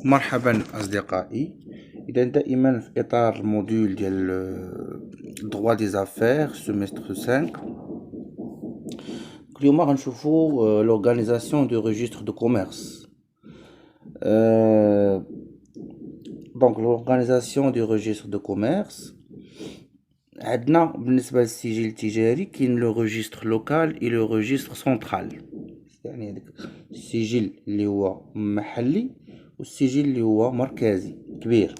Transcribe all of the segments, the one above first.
مرحبا أصدقائي. إذا دائما في إطار الموديول ديال droit des affaires semestre 5. اليوم غنشوفو l'organisation du registre de commerce. Donc l'organisation du registre de commerce عندنا بالنسبة للسجل التجاري كاين لو registre local et le registre central. يعني هذاك السجل اللي هو محلي والسجل اللي هو مركزي كبير.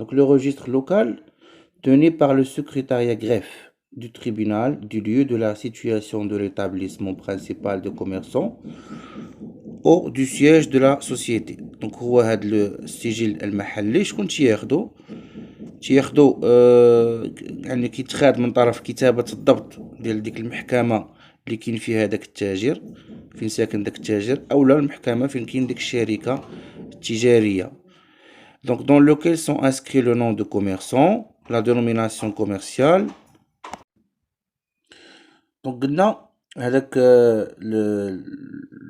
Donc le registre local tenu par le secrétariat greffe du tribunal du lieu de la situation de l'établissement principal de commerçant ou du siège de la société. Donc هو هاد السجل المحلي شكون تياخدو يعني كيتخاد من طرف كتابة الضبط ديال ديك المحكمة اللي كاين فيها داك التاجر، فين ساكن داك التاجر، اولا المحكمة فين كاين ديك الشركة التجارية. Donc dans lequel sont inscrits le nom de commerçant, la dénomination commerciale. Donc قلنا هذاك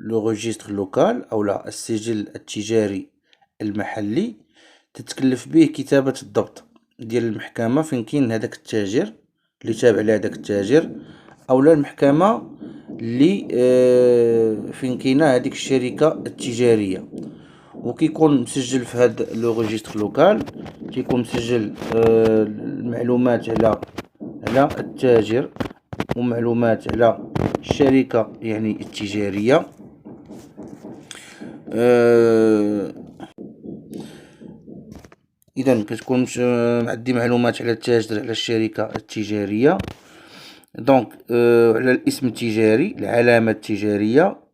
le registre local او لا السجل التجاري المحلي تتكلف به كتابة الضبط ديال المحكمة فين كاين هذاك التاجر اللي تابع لهذاك التاجر، اولا المحكمة اللي فين كاينه هذيك الشركة التجارية. وكيكون مسجل في هذا لو ريجستر لوكال كيكون مسجل المعلومات على التاجر ومعلومات على الشركة يعني التجارية. اذا كتكون معدي معلومات على التاجر على الشركة التجارية، دونك على الاسم التجاري، العلامة التجارية،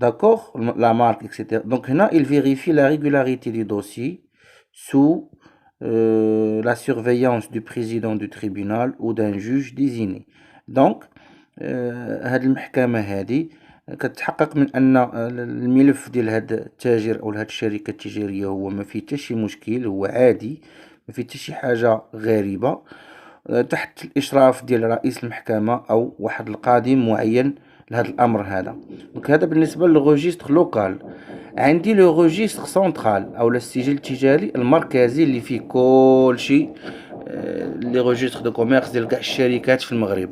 d'accord, la marque, etc. Donc هنا il vérifie la régularité du dossier sous la surveillance du président du tribunal ou d'un juge désigné. Donc هاد المحكمة هادي كتحقق من ان الملف ديال هاد التاجر او هاد الشركة التجارية هو ما فيه حتى شي مشكل، هو عادي، ما فيه حتى شي حاجة غريبة، تحت الاشراف ديال رئيس المحكمة او واحد القاضي معين لهذا الامر هذا. دونك هذا بالنسبه للريجستر لوكال. عندي لو ريجستر سنترال او السجل التجاري المركزي اللي فيه كل شيء، لي ريجستر دو كوميرس ديال كاع الشركات في المغرب.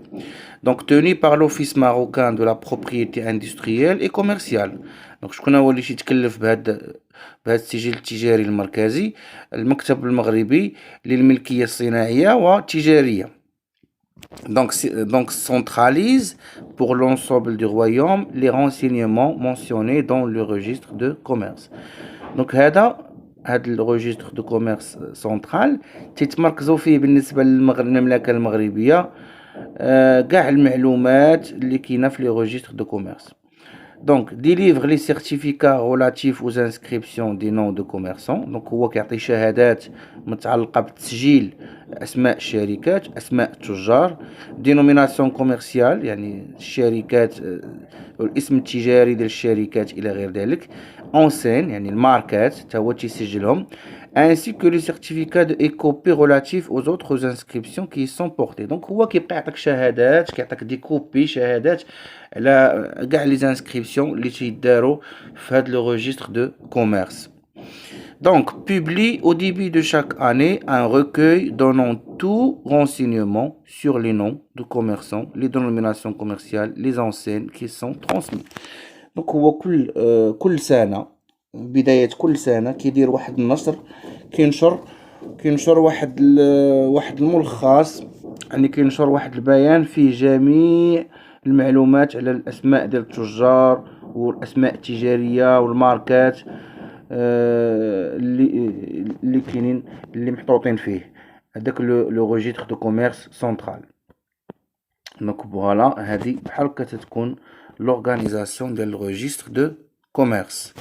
دونك توني بار لوفيس ماروكان دو لا بروبريتي اندستريال اي كوميرسيال. دونك شكون هو اللي تيتكلف بهذا السجل التجاري المركزي؟ المكتب المغربي للملكيه الصناعيه والتجاريه. Donc centralise pour l'ensemble du royaume les renseignements mentionnés dans le registre de commerce. Donc هذا الريجستر دو كوميرس سنترال تيتمركزوا فيه بالنسبه للمملكه المغربيه كاع المعلومات اللي كاينه في لي ريجستر دو كوميرس. Donc délivre les certificats relatifs aux inscriptions des noms de commerçants. Donc هو كيعطي شهادات متعلقة بتسجيل أسماء الشركات، أسماء التجار، dénomination commerciale يعني الشركات والاسم التجاري ديال الشركات إلى غير ذلك، enseigne يعني الماركات تا هو تيسجلهم، ainsi que les certificats de copie relatifs aux autres inscriptions qui y sont portées. Donc هو كيبقى يعطيك شهادات، كيعطيك دي كوبي شهادات على كاع لي انسكريبسيون اللي تيداروا في هاد لو ريجستر دو كوميرس. Donc publie au début de chaque année un recueil donnant tout renseignement sur les noms de commerçants, les dénominations commerciales, les enseignes qui sont transmises. Donc هو كل سنة، بداية كل سنة كيدير واحد النشر، كينشر واحد الملخص، يعني كينشر واحد البيان فيه جميع المعلومات على الاسماء ديال التجار والاسماء التجاريه والماركات اللي كاينين اللي محطوطين فيه هذاك لو ريجستر دو كوميرس سنترال. دونك فوالا هذه بحال كتكون لورغانيزاسيون ديال الريجستر دو كوميرس.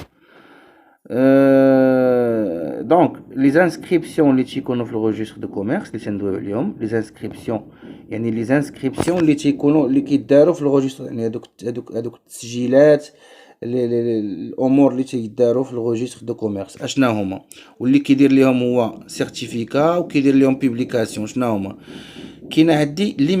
دونك لي زانسكريبسيون اللي تيكونوا في الريجستر دو كوميرس اللي تندويو عليهم، لي زانسكريبسيون يعني لي زانسكريبسيون اللي تيكونوا اللي كيداروا في الريجستر، يعني هذوك التسجيلات، الامور اللي تيداروا في الريجستر دو كوميرس اشنا هما، واللي كيدير ليهم هو سيرتيفيكا وكيدير ليهم بوبليكاسيون. شنا هما؟ كاينه عندي لي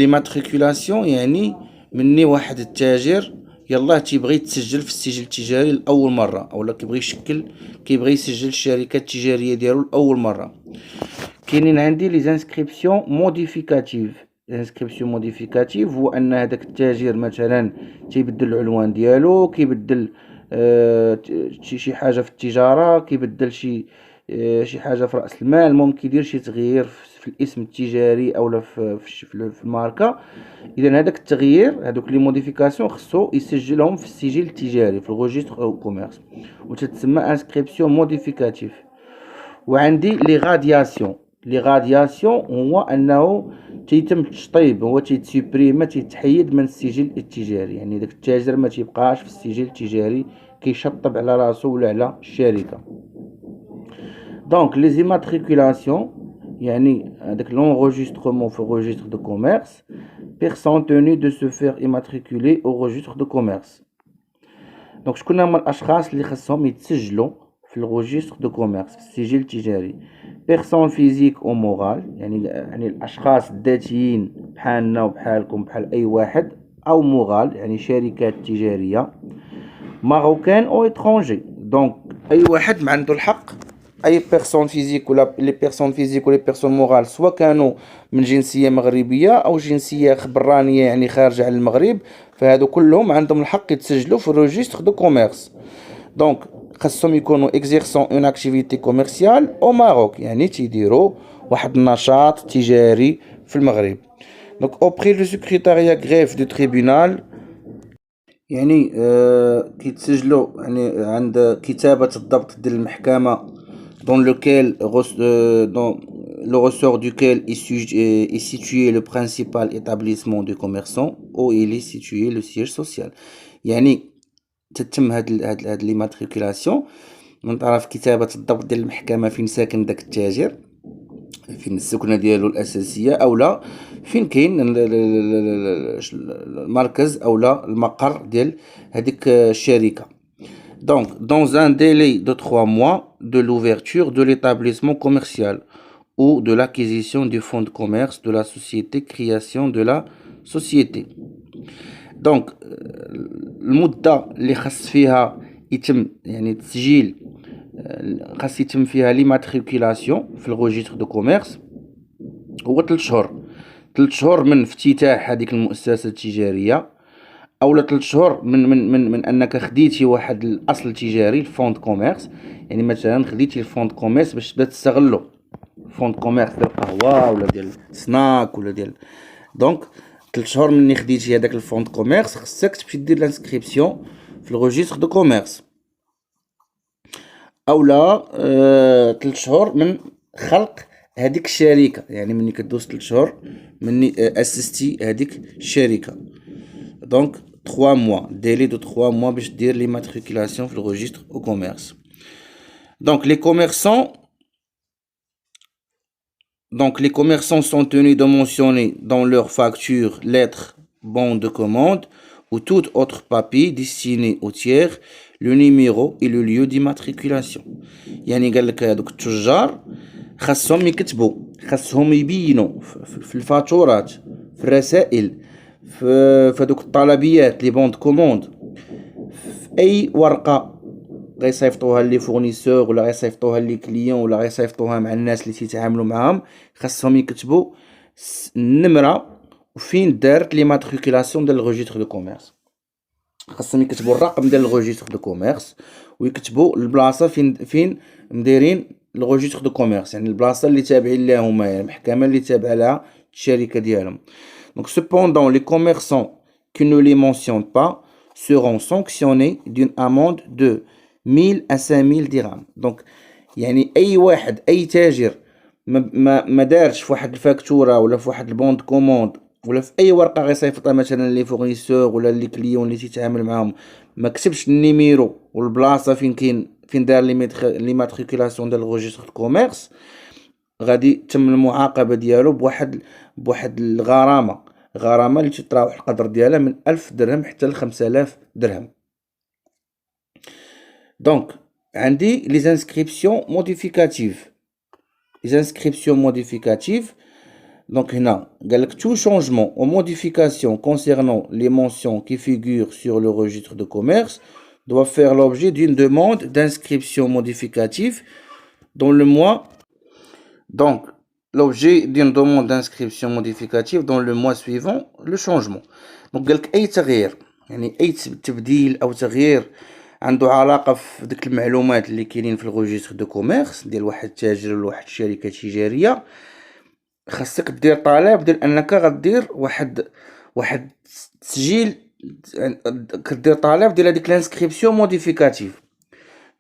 ماتريكولاسيون يعني مني واحد التاجر يلاه تيبغي يتسجل في السجل التجاري لأول مرة، أولا كيبغي يسجل الشركة التجارية ديالو لأول مرة. كاينين عندي لي زانسكريبسيون موديفيكاتيف. الانسكريبسيون موديفيكاتيف هو ان هذاك التاجر مثلا تيبدل العنوان ديالو، كيبدل شي حاجه في التجاره، كيبدل شي حاجه في راس المال، المهم كيدير شي تغيير في الاسم التجاري اولا في الماركه. اذا هذاك التغيير، هذوك لي موديفيكاسيون خصو يسجلهم في السجل التجاري في الريجستر او كوميرس، وتتسمى انسكريبسيون موديفيكاتيف. وعندي لي غادياسيون. لي غادياسيون هو انه تيتم التشطيب، هو تيتسوبريما، تيتحيد من السجل التجاري، يعني داك التاجر ما تيبقاش في السجل التجاري كيشطب على راسو ولا على الشركه. دونك لي زيماتريكولاسيون يعني هذاك لونغوجيسترمون في الريجستر دو كوميرس، بيرسون توني دو سو فير ايماتريكولي او ريجستر دو كوميرس. دونك شكون هما الاشخاص اللي خاصهم يتسجلوا في الريجستر دو كوميرس، في السجل التجاري؟ بيرسون فيزيك او مورال، يعني الاشخاص الذاتيين بحالنا وبحالكم بحال اي واحد، او مورال يعني شركات تجاريه. ماروكان او اترونجي، دونك اي واحد ما عنده الحق، اي بيرسون فيزيك ولا لي بيرسون فيزيك ولا بيرسون مورال، سواء كانوا من جنسيه مغربيه او جنسيه برانيه يعني خارجه على المغرب، فهادو كلهم عندهم الحق يتسجلوا في الريجستر دو كوميرس. دونك خاصهم يكونوا اكزيرسون اون اكتيفيتي كوميرسيال او ماروك، يعني تيديروا واحد النشاط تجاري في المغرب. دونك اوبري لو سكرتاريا غريف دو تريبونال، يعني كيتسجلوا يعني عند كتابة الضبط ديال المحكمة، dans lequel dans le ressort duquel est situé le principal établissement du commerçant où il est situé le siège social. يعني تتم هاد ليماتريكولاسيون من طرف كتابة الضبط ديال المحكمة فين ساكن داك التاجر، فين السكنة ديالو الأساسية، أولا فين كاين المركز أولا المقر ديال هاديك الشركة. Donc, dans un délai de 3 mois de l'ouverture de l'établissement commercial ou de l'acquisition du fonds de commerce de la société, création de la société. Donc, المدة اللي خاص فيها يتم يعني التسجيل، خاص يتم فيها ليماتريكولاسيون في الريجستر دو كوميرس، هو 3 شهور. 3 شهور من افتتاح هذيك المؤسسة التجارية، اولا 3 شهور من انك خديتي واحد الاصل تجاري الفوند كوميرس، يعني مثلا خديتي الفوند كوميرس باش تبدا تستغلو، فوند كوميرس ديال القهوه ولا ديال سناك ولا ديال. دونك 3 شهور مني خديتي هذاك الفوند كوميرس خصك تمشي دير لانسكريبسيون في الريجستر دو كوميرس، اولا 3 شهور من خلق هذيك الشركه، يعني مني كدوز 3 شهور مني اسستي هذيك الشركه. دونك 3 mois, délai de 3 mois باش دير l'immatriculation في الريجستر au commerce. Donc les commerçants sont tenus de mentionner dans leur facture, lettre, bon de commande ou tout autre papier destiné au tiers le numéro et le lieu d'immatriculation. يعني قال لك هذوك التجار خاصهم يكتبوا، خاصهم يبينوا في الفاتورات، في الرسائل، في هذوك الطلبيات لي بون دو كوموند، في اي ورقه غيصيفطوها لي فورنيسور ولا غيصيفطوها لي كليون ولا غيصيفطوها مع الناس اللي تيتعاملوا معاهم، خاصهم يكتبوا النمره وفين دارت لي ماتريكولاسيون ديال الريجستر دو كوميرس، خاصهم يكتبوا الرقم ديال الريجستر دو كوميرس ويكتبوا البلاصه فين مديرين الريجستر دو كوميرس، يعني البلاصه اللي تابعين لها هما، يعني المحكمه اللي تابعه لها الشركه ديالهم. Donc cependant les commerçants qui ne les mentionnent pas seront sanctionnés d'une amende de 1000 à 5000 dirhams. Donc يعني اي واحد اي تاجر ما دارش في واحد الفاكتوره ولا في واحد البوند كوموند ولا في اي ورقه غيصيفطها مثلا لي فورنيسور ولا لي كليون اللي تيتعامل معاهم، ما كتبش النيميرو والبلاصه فين دار لي ماتريكولاسيون ديال الريجستر كوميرس، غادي تم المعاقبه ديالو بواحد غرامه اللي تتراوح القدر ديالها من 1000 درهم حتى ل 5000 درهم. دونك عندي لي انسكريبسيون موديفيكاتيف. لي انسكريبسيون موديفيكاتيف Donc هنا قال لك tout changement ou modification concernant les mentions qui figurent sur le registre de commerce doit faire l'objet d'une demande d'inscription modificative dans le mois. Donc l'objet d'une demande d'inscription modificative dans le mois suivant le changement. Donc قال لك اي تغيير، يعني اي تبديل او تغيير عنده علاقه في ديك المعلومات اللي كاينين في الروجيستر دو كوميرس ديال واحد التاجر ولا واحد الشركه تجاريه، خاصك دير طلب ديال انك غدير واحد التسجيل، كدير طلب ديال هذيك لانسكريبسيون موديفيكاتيف.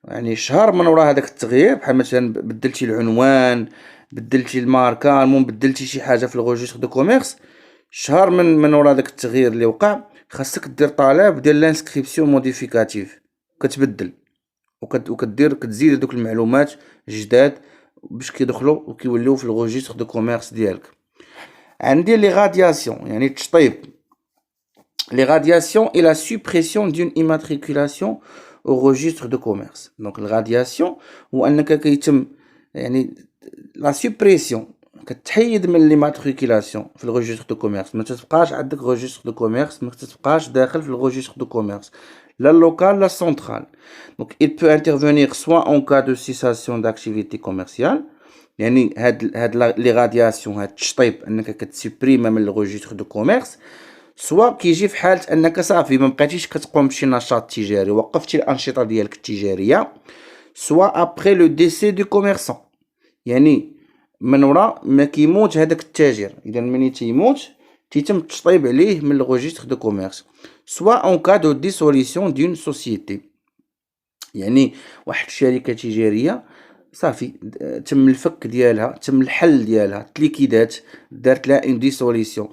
يعني شهر من وراء هذاك التغيير، بحال مثلا بدلتي العنوان، بدلتي الماركه، المهم بدلتي شي حاجه في الروجيستر دو كوميرس، شهر من وراء داك التغيير اللي وقع خاصك دير طلب ديال لانسكريبسيون موديفيكاتيف، كتبدل وكدير كتزيد دوك المعلومات جداد باش كيدخلوا وكيوليو في الروجيستر دو كوميرس ديالك. عندي لي غادياسيون، يعني التشطيب. لي غادياسيون اي لا سوبريسيون دون ايماتريكولاسيون او registre دو كوميرس. دونك الغادياسيون هو انك كيتم يعني لا سوبريسيون، كتحيد من ليماتريكولاسيون في الروجيستر دو كوميرس، ما تتبقاش عندك روجيستر دو كوميرس، ما تتبقاش داخل في الروجيستر دو كوميرس لا لوكال لا سنترال. دونك il peut intervenir soit en cas de cessation d'activité commerciale، يعني هاد لي غادياسيون، هاد التشطيب انك كتسبريما من الروجيستر دو كوميرس، سوا كيجي في حالة انك صافي ما بقيتيش كتقوم بشي نشاط تجاري، وقفتي الانشطة ديالك التجارية، سوا ابري لو ديسي دو كوميرسون، يعني من وراء ما كيموت هذاك التاجر. اذا ملي تيموت تيتم التشطيب عليه من الروجيستر دو كوميرس، سوا اون كا دو ديسوليسيون دون سوسيتي، يعني واحد الشركة تجارية صافي تم الفك ديالها، تم الحل ديالها، تليكيدات، دارت لها اون ديسوليسيون،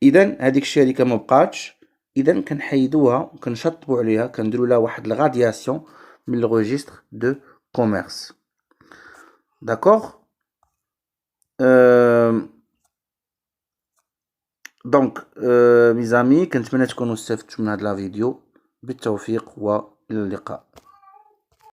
اذا هذيك الشركة ما بقاتش، اذا كنحيدوها وكنشطبوا عليها، كنديروا لها واحد الغادياسيون من الروجيستر دو كوميرس. داكوغ. دونك ميزامي، كنتمنى تكونوا استفدتوا من هاد لا فيديو. بالتوفيق والى اللقاء.